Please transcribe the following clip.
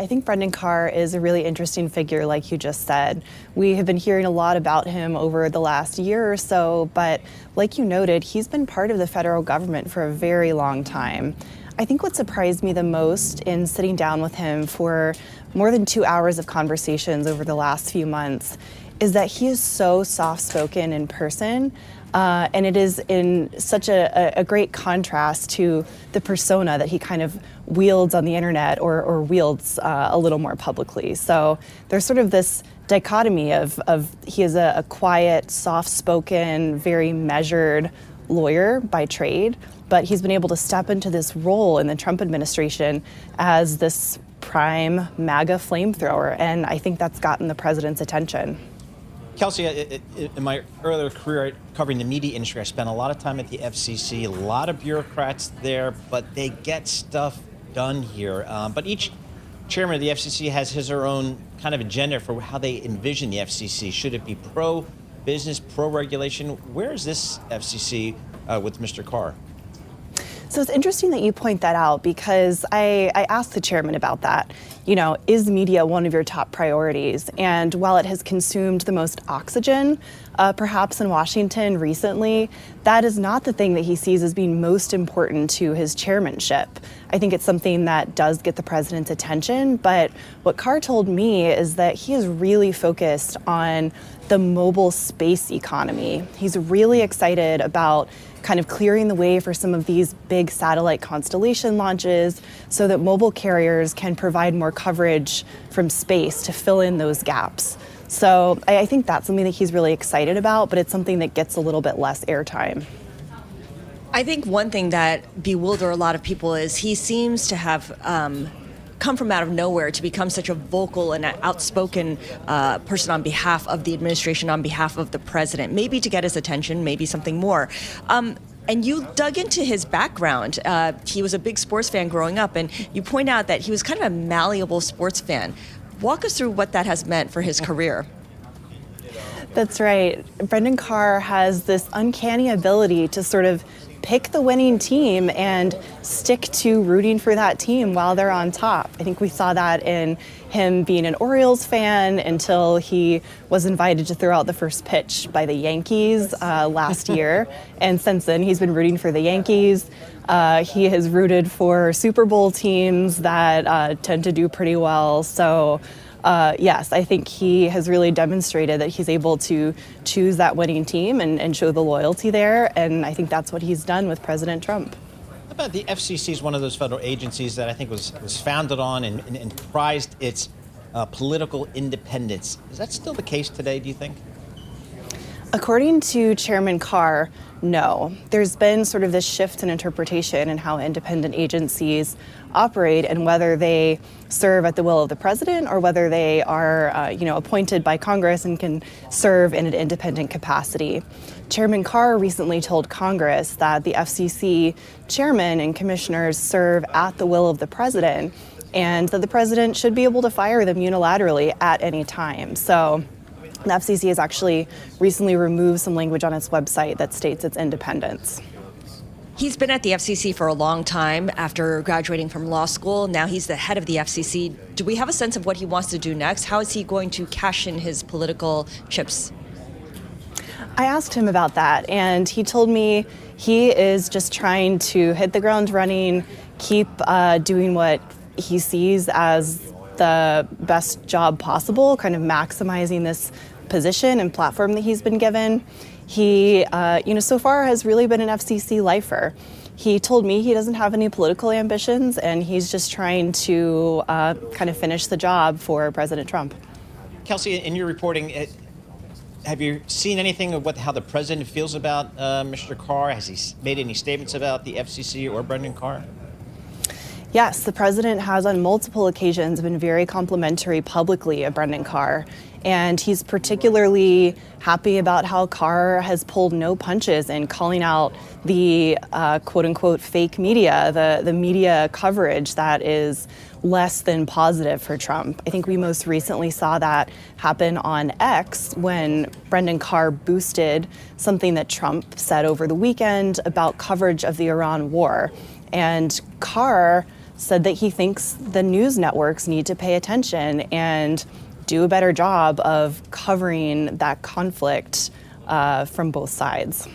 I think Brendan Carr is a really interesting figure, like you just said. We have been hearing a lot about him over the last year or so, but like you noted, he's been part of the federal government for a very long time. I think what surprised me the most in sitting down with him for more than 2 hours of conversations over the last few months is that he is so soft-spoken in person, and it is in such a great contrast to the persona that he kind of wields on the internet or wields a little more publicly. So there's sort of this dichotomy of he is a quiet, soft-spoken, very measured lawyer by trade, but he's been able to step into this role in the Trump administration as this prime MAGA flamethrower, and I think that's gotten the president's attention. Kelsey, in my earlier career covering the media industry, I spent a lot of time at the FCC, a lot of bureaucrats there, but they get stuff done here. But each chairman of the FCC has his or own kind of agenda for how they envision the FCC. Should it be pro-business, pro-regulation? Where is this FCC with Mr. Carr? So it's interesting that you point that out, because I asked the chairman about that. You know, is media one of your top priorities? And while it has consumed the most oxygen, perhaps in Washington recently, that is not the thing that he sees as being most important to his chairmanship. I think it's something that does get the president's attention, but what Carr told me is that he is really focused on the mobile space economy. He's really excited about kind of clearing the way for some of these big satellite constellation launches so that mobile carriers can provide more coverage from space to fill in those gaps. So I think that's something that he's really excited about, but it's something that gets a little bit less airtime. I think one thing that bewilders a lot of people is he seems to have come from out of nowhere to become such a vocal and outspoken person on behalf of the administration, on behalf of the president, maybe to get his attention, maybe something more. And you dug into his background. He was a big sports fan growing up, and you point out that he was kind of a malleable sports fan. Walk us through what that has meant for his career. That's right. Brendan Carr has this uncanny ability to sort of pick the winning team and stick to rooting for that team while they're on top. I think we saw that in him being an Orioles fan until he was invited to throw out the first pitch by the Yankees last year. And since then, he's been rooting for the Yankees. He has rooted for Super Bowl teams that tend to do pretty well. So yes, I think he has really demonstrated that he's able to choose that winning team and show the loyalty there. And I think that's what he's done with President Trump. How about the FCC is one of those federal agencies that I think was founded on and prized its political independence. Is that still the case today, do you think? According to Chairman Carr, no. There's been sort of this shift in interpretation in how independent agencies operate and whether they serve at the will of the president or whether they are appointed by Congress and can serve in an independent capacity. Chairman Carr recently told Congress that the FCC chairman and commissioners serve at the will of the president and that the president should be able to fire them unilaterally at any time. So the FCC has actually recently removed some language on its website that states its independence. He's been at the FCC for a long time after graduating from law school. Now he's the head of the FCC. Do we have a sense of what he wants to do next? How is he going to cash in his political chips? I asked him about that, and he told me he is just trying to hit the ground running, keep doing what he sees as the best job possible, kind of maximizing this position and platform that he's been given. He, so far has really been an FCC lifer. He told me he doesn't have any political ambitions and he's just trying to kind of finish the job for President Trump. Kelsey, in your reporting, have you seen anything of how the president feels about Mr. Carr? Has he made any statements about the FCC or Brendan Carr? Yes, the president has on multiple occasions been very complimentary publicly of Brendan Carr. And he's particularly happy about how Carr has pulled no punches in calling out the quote unquote fake media, the media coverage that is less than positive for Trump. I think we most recently saw that happen on X when Brendan Carr boosted something that Trump said over the weekend about coverage of the Iran war. And Carr said that he thinks the news networks need to pay attention and do a better job of covering that conflict from both sides.